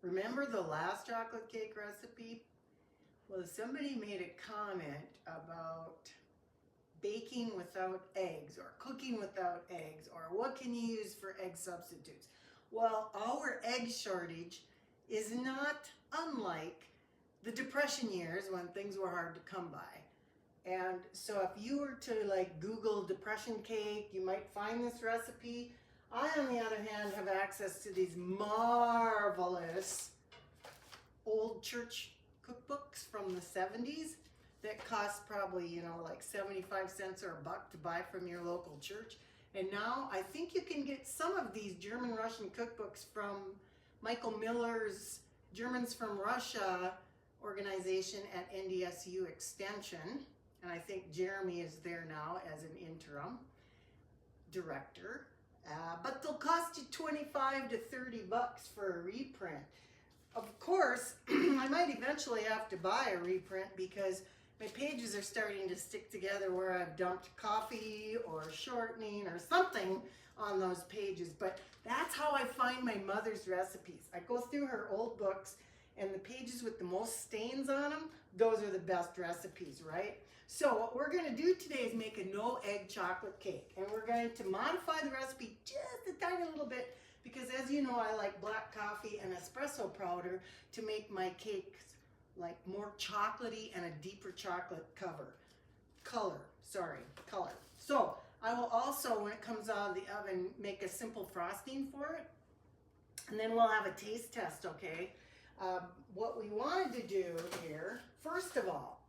Remember the last chocolate cake recipe? Well, somebody made a comment about baking without eggs or cooking without eggs or what can you use for egg substitutes. Well, our egg shortage is not unlike the Depression years when things were hard to come by. And so if you were to like Google depression cake, you might find this recipe. I, on the other hand, have access to these marvelous old church cookbooks from the 70s that cost probably, you know, like 75 cents or $1 to buy from your local church. And now I think you can get some of these German-Russian cookbooks from Michael Miller's Germans from Russia organization at NDSU Extension. And I think Jeremy is there now as an interim director. But they'll cost you 25 to 30 bucks for a reprint. Of course, I might eventually have to buy a reprint because my pages are starting to stick together where I've dumped coffee or shortening or something on those pages. But that's how I find my mother's recipes. I go through her old books, and the pages with the most stains on them, those are the best recipes, right? So what we're going to do today is make a no egg chocolate cake, and we're going to modify the recipe just a tiny little bit because, as you know, I like black coffee and espresso powder to make my cakes like more chocolatey and a deeper chocolate color. So I will also, when it comes out of the oven, make a simple frosting for it, and then we'll have a taste test, okay? What we wanted to do here, first of all,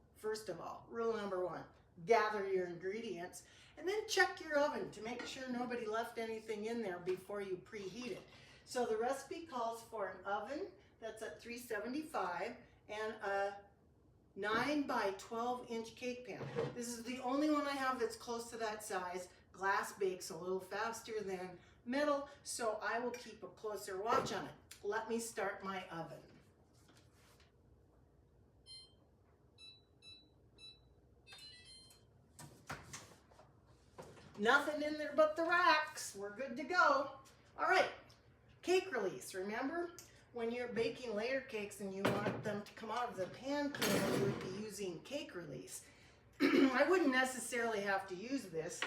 rule number 1, gather your ingredients and then check your oven to make sure nobody left anything in there before you preheat it. So the recipe calls for an oven that's at 375 and a 9 by 12 inch cake pan. This is the only one I have that's close to that size. Glass bakes a little faster than metal, so I will keep a closer watch on it. Let me start my oven. Nothing in there but the racks. We're good to go. All right, cake release. Remember, when you're baking layer cakes and you want them to come out of the pan cleaner, you would be using cake release. I wouldn't necessarily have to use this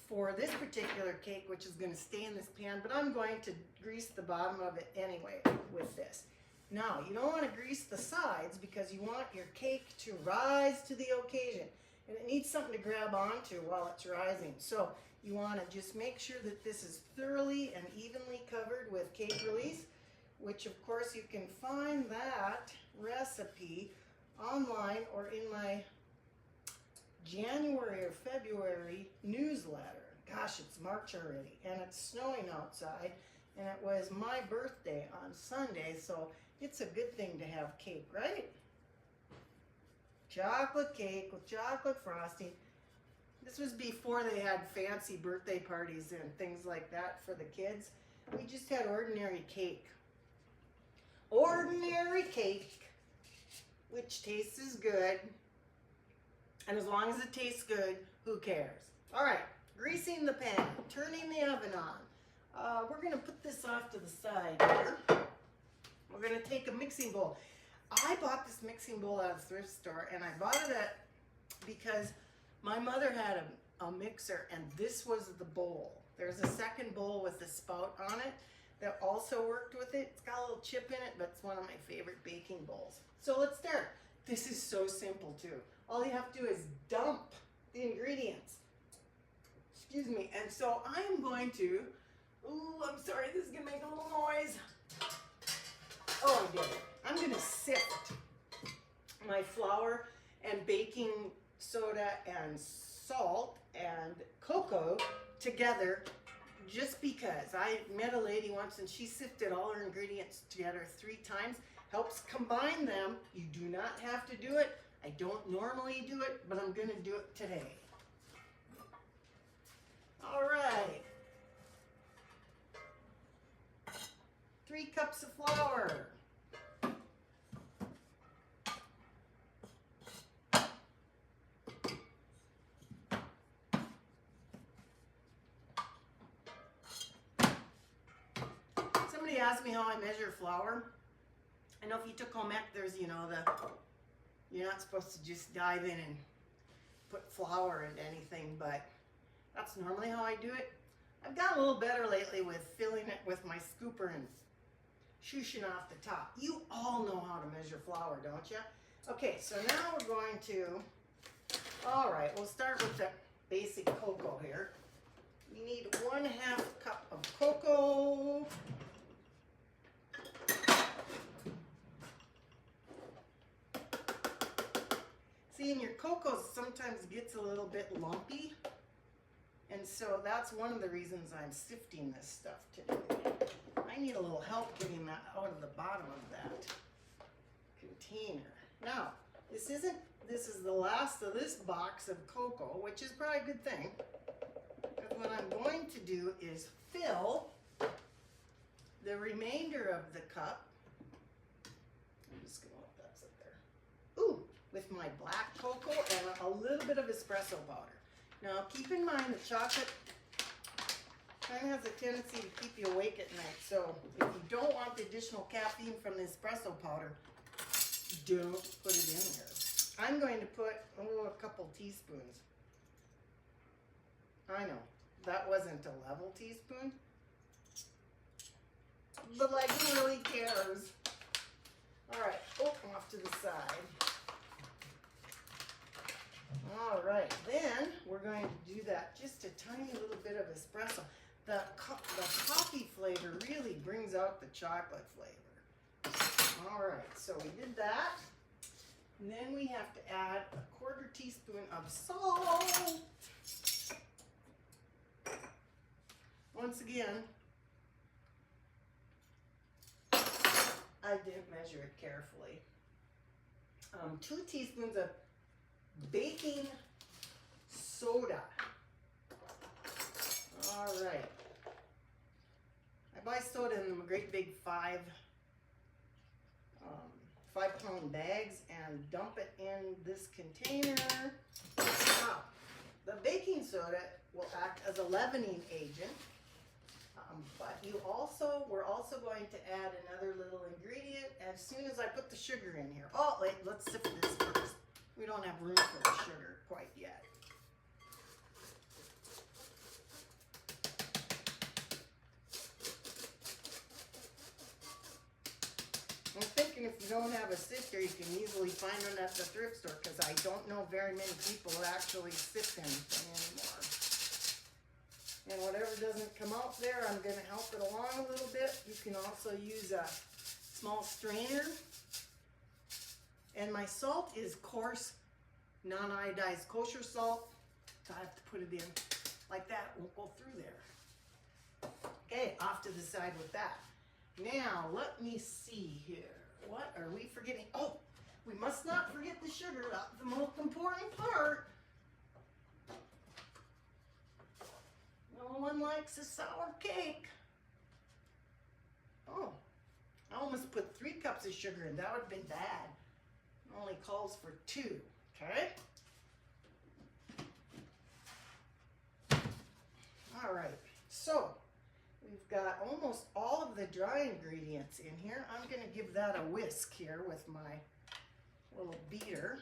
for this particular cake, which is going to stay in this pan, but I'm going to grease the bottom of it anyway with this. Now, you don't want to grease the sides because you want your cake to rise to the occasion. And it needs something to grab onto while it's rising. So you want to just make sure that this is thoroughly and evenly covered with cake release, which of course you can find that recipe online or in my January or February newsletter. Gosh, it's March already, and it's snowing outside, and it was my birthday on Sunday, so it's a good thing to have cake, right? Chocolate cake with chocolate frosting. This was before they had fancy birthday parties and things like that for the kids. We just had ordinary cake. Ordinary cake, which tastes good. And as long as it tastes good, who cares? All right, greasing the pan, turning the oven on. We're gonna put this off to the side here. We're gonna take a mixing bowl. I bought this mixing bowl at a thrift store, and I bought it because my mother had a mixer, and this was the bowl. There's a second bowl with a spout on it that also worked with it. It's got a little chip in it, but it's one of my favorite baking bowls. So let's start. This is so simple too. All you have to do is dump the ingredients. Excuse me. And so I'm going to, ooh, I'm sorry, this is gonna make a little noise. Oh, I did it. I'm going to sift my flour and baking soda and salt and cocoa together just because. I met a lady once and she sifted all her ingredients together 3 times. Helps combine them. You do not have to do it. I don't normally do it, but I'm going to do it today. All right. 3 cups of flour. Somebody asked me how I measure flour. I know if you took home ec, there's, you know, you're not supposed to just dive in and put flour into anything, but that's normally how I do it. I've gotten a little better lately with filling it with my scooper and shooshing off the top. You all know how to measure flour, don't you? Okay, so now we're going to, all right, we'll start with the basic cocoa here. We need 1/2 cup of cocoa. See, and your cocoa sometimes gets a little bit lumpy, and so that's one of the reasons I'm sifting this stuff today. I need a little help getting that out of the bottom of that container. Now, this is the last of this box of cocoa, which is probably a good thing. Because what I'm going to do is fill the remainder of the cup. I'm just going to let that sit there. Ooh, with my black cocoa and a little bit of espresso powder. Now, keep in mind the chocolate kind of has a tendency to keep you awake at night. So if you don't want the additional caffeine from the espresso powder, don't put it in here. I'm going to put, a couple teaspoons. I know, that wasn't a level teaspoon, but like, who really cares? All right, off to the side. All right, then we're going to do that, just a tiny little bit of espresso. The coffee flavor really brings out the chocolate flavor. All right, so we did that. And then we have to add a 1/4 teaspoon of salt. Once again, I didn't measure it carefully. 2 teaspoons of baking soda. All right. I buy soda in them great big 5-pound bags and dump it in this container. Now, the baking soda will act as a leavening agent, but we're also going to add another little ingredient as soon as I put the sugar in here. Oh, wait, let's sift this first. We don't have room for the sugar quite yet. I'm thinking if you don't have a sifter, you can easily find one at the thrift store, because I don't know very many people who actually sift anything anymore. And whatever doesn't come out there, I'm going to help it along a little bit. You can also use a small strainer. And my salt is coarse, non-iodized kosher salt. So I have to put it in like that. It won't go through there. Okay, off to the side with that. Now, let me see here. What are we forgetting? Oh, we must not forget the sugar. That's the most important part. No one likes a sour cake. Oh, I almost put 3 cups of sugar in. That would have been bad. It only calls for 2, okay? All right, so we've got almost all of the dry ingredients in here. I'm going to give that a whisk here with my little beater.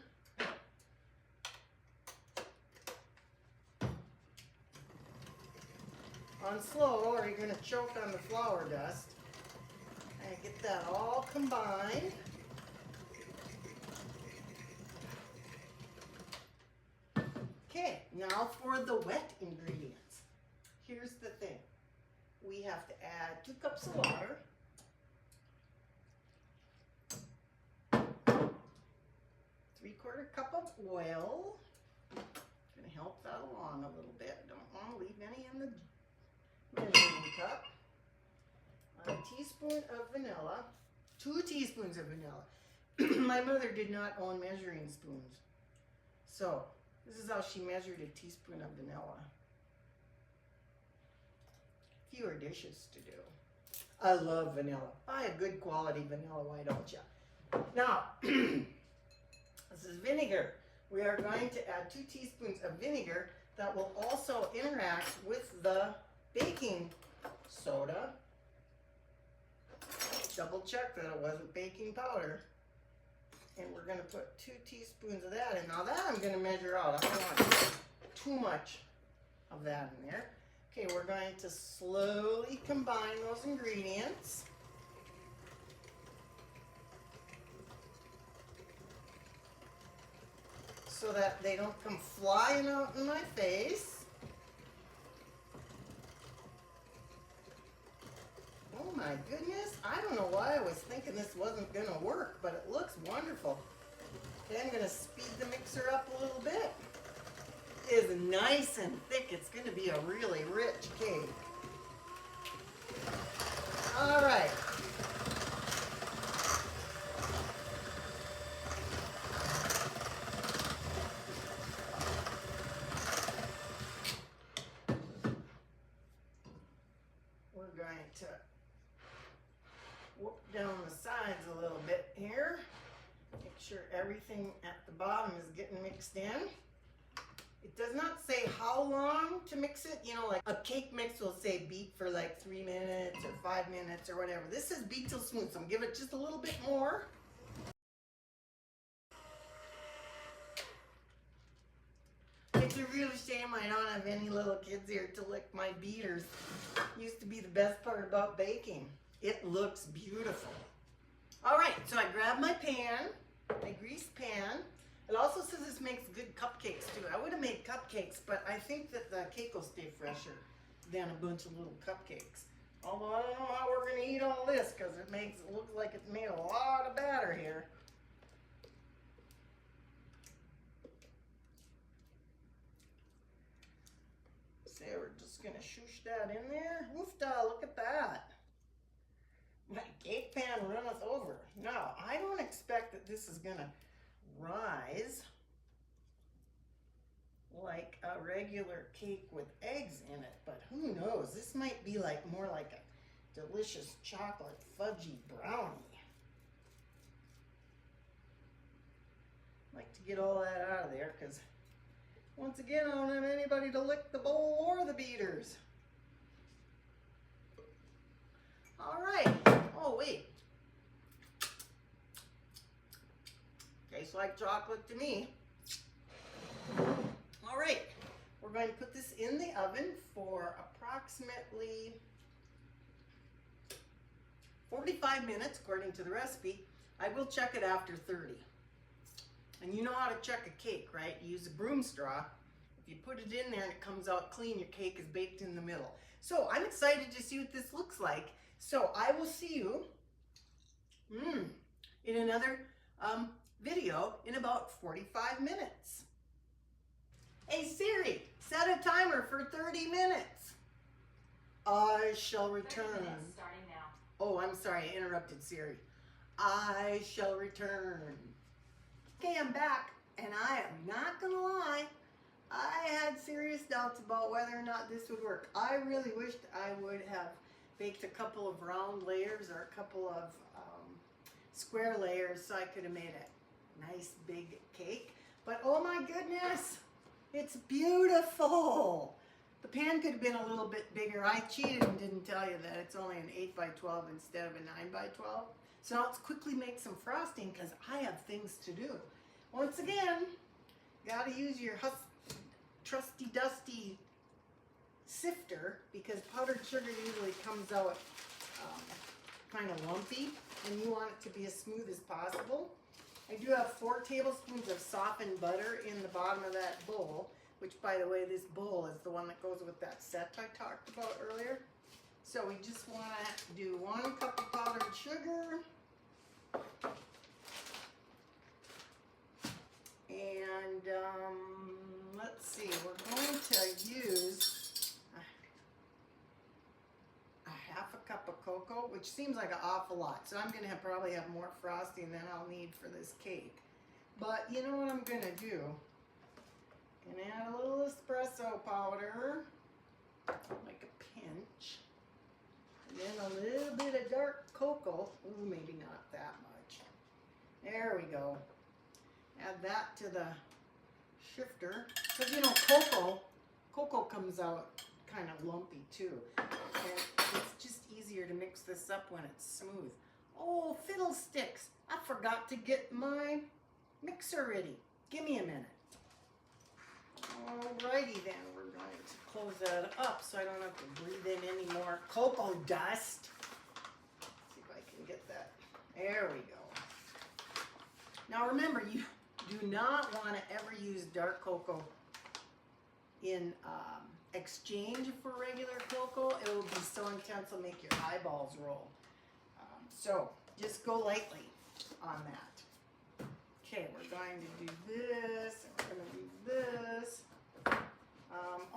On slow, or you're going to choke on the flour dust. And get that all combined. Okay, now for the wet ingredients. Here's the thing. We have to add 2 cups of water, 3/4 cup of oil. Gonna help that along a little bit. Don't want to leave any in the measuring cup. A teaspoon of vanilla, 2 teaspoons of vanilla. My mother did not own measuring spoons, so this is how she measured a teaspoon of vanilla. Fewer dishes to do. I love vanilla. Buy a good quality vanilla, why don't you? Now, this is vinegar. We are going to add 2 teaspoons of vinegar that will also interact with the baking soda. double check that it wasn't baking powder. And we're going to put 2 teaspoons of that in. Now that I'm going to measure out. I don't want too much of that in there. Okay, we're going to slowly combine those ingredients. So that they don't come flying out in my face. Oh my goodness, I don't know why I was thinking this wasn't going to work, but it looks wonderful. Okay, I'm going to speed the mixer up a little bit. It is nice and thick. It's going to be a really rich cake. All right. We're going to whoop down the sides a little bit here. Make sure everything at the bottom is getting mixed in. It does not say how long to mix it. You know, like a cake mix will say beat for like 3 minutes or 5 minutes or whatever. This says beat till smooth, so I'm gonna give it just a little bit more. It's a real shame I don't have any little kids here to lick my beaters. Used to be the best part about baking. It looks beautiful. All right, so I grabbed my pan, my greased pan. It also says this makes good cupcakes too. I would have made cupcakes, but I think that the cake will stay fresher than a bunch of little cupcakes. Although I don't know how we're gonna eat all this because it makes it look like it's made a lot of batter here. So we're just gonna shoosh that in there. Woofda, look at that. My cake pan runneth over. Now, I don't expect that this is gonna rise like a regular cake with eggs in it, but who knows? This might be like more like a delicious chocolate fudgy brownie. I like to get all that out of there because once again, I don't have anybody to lick the bowl or the beaters. All right. Oh, wait. Tastes like chocolate to me. All right. We're going to put this in the oven for approximately 45 minutes, according to the recipe. I will check it after 30. And you know how to check a cake, right? You use a broom straw. If you put it in there and it comes out clean, your cake is baked in the middle. So I'm excited to see what this looks like. So I will see you in another video in about 45 minutes. Hey Siri, set a timer for 30 minutes. I shall return. 30 minutes starting now. Oh, I'm sorry, I interrupted Siri. I shall return. Okay, I'm back, and I am not gonna lie, I had serious doubts about whether or not this would work. I really wished I would have baked a couple of round layers or a couple of square layers so I could have made a nice big cake. But oh my goodness, it's beautiful. The pan could have been a little bit bigger. I cheated and didn't tell you that it's only an 8 by 12 instead of a 9 by 12. So let's quickly make some frosting because I have things to do. Once again, gotta use your trusty dusty sifter because powdered sugar usually comes out kind of lumpy and you want it to be as smooth as possible. I do have 4 tablespoons of softened butter in the bottom of that bowl, which by the way, this bowl is the one that goes with that set I talked about earlier. So we just want to do 1 cup of powdered sugar. And let's see, we're going to use a half a cup of cocoa, which seems like an awful lot. So I'm going to probably have more frosting than I'll need for this cake. But you know what I'm going to do? I'm going to add a little espresso powder, like a pinch. And then a little bit of dark cocoa. Ooh, maybe not that much. There we go. Add that to the shifter. Because you know, cocoa comes out kind of lumpy too. And it's just easier to mix this up when it's smooth. Oh, fiddlesticks. I forgot to get my mixer ready. Give me a minute. Alrighty then, we're going to close that up so I don't have to breathe in any more cocoa dust. Let's see if I can get that. There we go. Now remember, you do not want to ever use dark cocoa in exchange for regular cocoa. It will be so intense it'll make your eyeballs roll. So just go lightly on that. Okay, we're going to do this, and we're going to do this.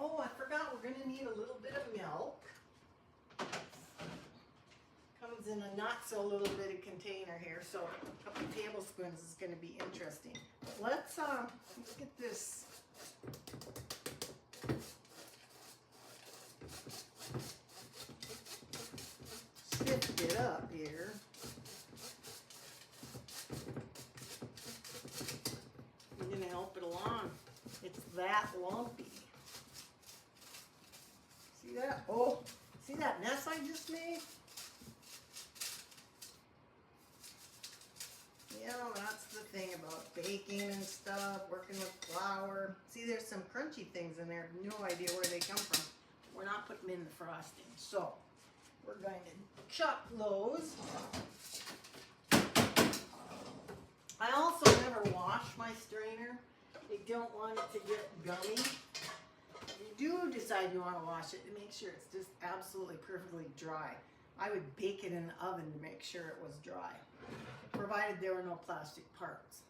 Oh, I forgot, we're going to need a little bit of milk. Comes in a not so little bitty container here, so a couple tablespoons is going to be interesting. Let's look at this. Sift it up here. I'm going to help it along. It's that lumpy. See that? Oh, see that mess I just made? Yeah, that's the thing about baking and stuff, working with flour. See, there's some crunchy things in there. No idea where they come from. We're not putting them in the frosting. So, we're going to chop those. I also never wash my strainer. I don't want it to get gummy. If you do decide you want to wash it, make sure it's just absolutely perfectly dry. I would bake it in the oven to make sure it was dry, provided there were no plastic parts.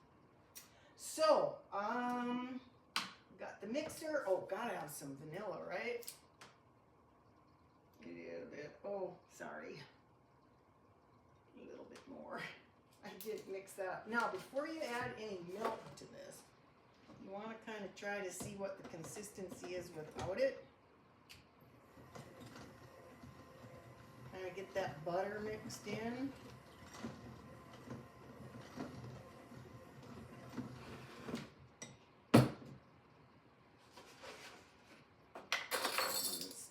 So, got the mixer. Oh, gotta have some vanilla, right? A little bit. Oh, sorry. A little bit more. I did mix that up. Now, before you add any milk to this, you want to kind of try to see what the consistency is without it. Kind of get that butter mixed in.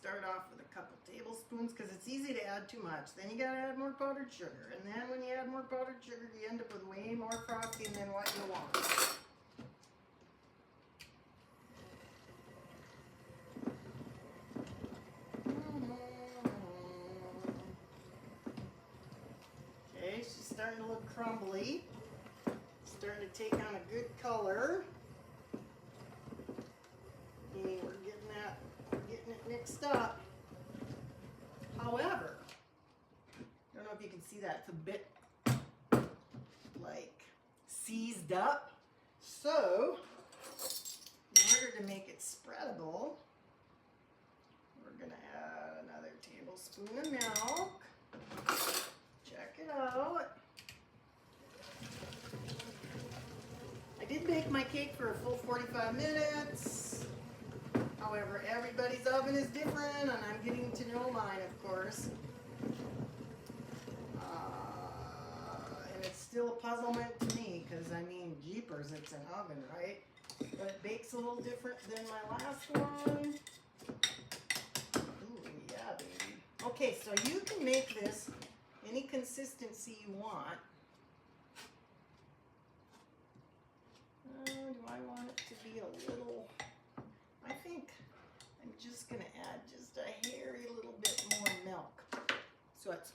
Start off with a couple tablespoons because it's easy to add too much. Then you gotta add more powdered sugar, and then when you add more powdered sugar, you end up with way more frosting than what you want. Okay, she's starting to look crumbly. Starting to take on a good color. Okay, we're getting it mixed up. However, I don't know if you can see that, it's a bit like seized up. So, in order to make it spreadable, we're going to add another tablespoon of milk. Check it out. I did bake my cake for a full 45 minutes. However, everybody's oven is different, and I'm getting to know mine, of course. And it's still a puzzlement to me, because, I mean, jeepers, it's an oven, right? But it bakes a little different than my last one. Ooh, yeah, baby. Okay, so you can make this any consistency you want. Do I want it to be a little... I think I'm just going to add just a hairy little bit more milk. So it's,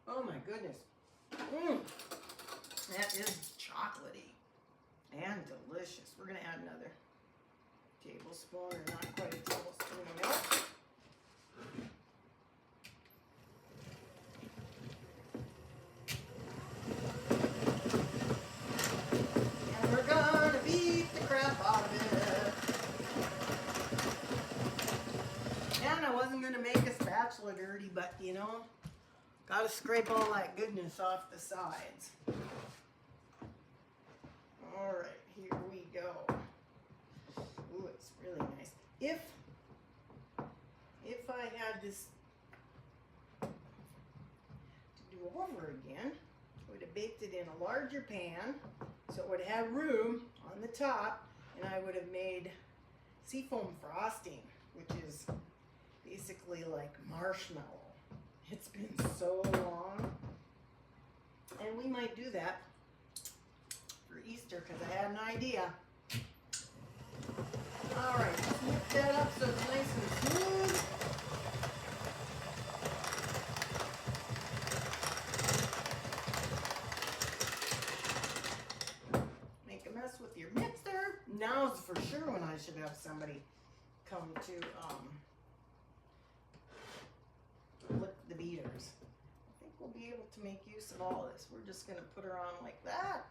oh my goodness. That is chocolatey and delicious. We're going to add another tablespoon, or not quite a tablespoon of milk. Dirty, but you know, gotta scrape all that goodness off the sides. All right, here we go. Ooh, it's really nice. If I had this to do over again, I would have baked it in a larger pan, so it would have room on the top, and I would have made seafoam frosting, which is basically like marshmallow, It's been so long. And we might do that for Easter because I had an idea. All right, let's whip that up so it's nice and smooth. Make a mess with your mixer. Now's for sure when I should have somebody come to lick the beaters. I think we'll be able to make use of all this. We're just gonna put her on like that.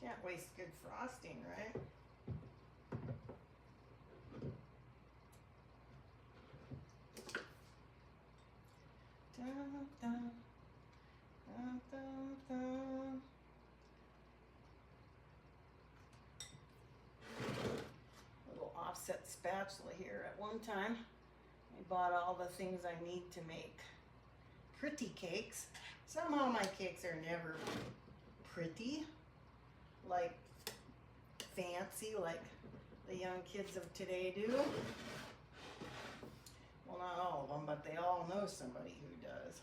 Can't waste good frosting, right? Dun, dun, dun, dun, dun. Little offset spatula here. At one time, I bought all the things I need to make pretty cakes. Somehow my cakes are never pretty, like fancy, like the young kids of today do. Well, not all of them, but they all know somebody who does.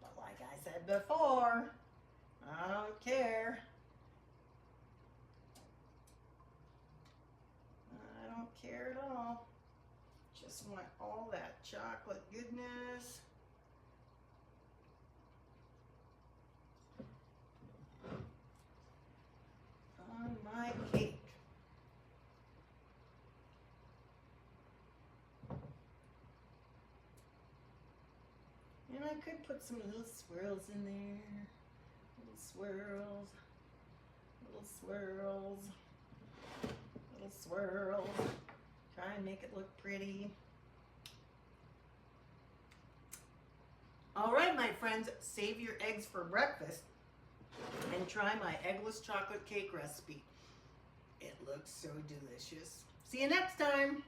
But like I said before, I don't care. I don't care at all. Just want all that chocolate goodness. On my cake. And I could put some little swirls in there. Little swirls. Little swirls. Little swirls. Try and make it look pretty. All right, my friends, save your eggs for breakfast and try my eggless chocolate cake recipe. It looks so delicious. See you next time.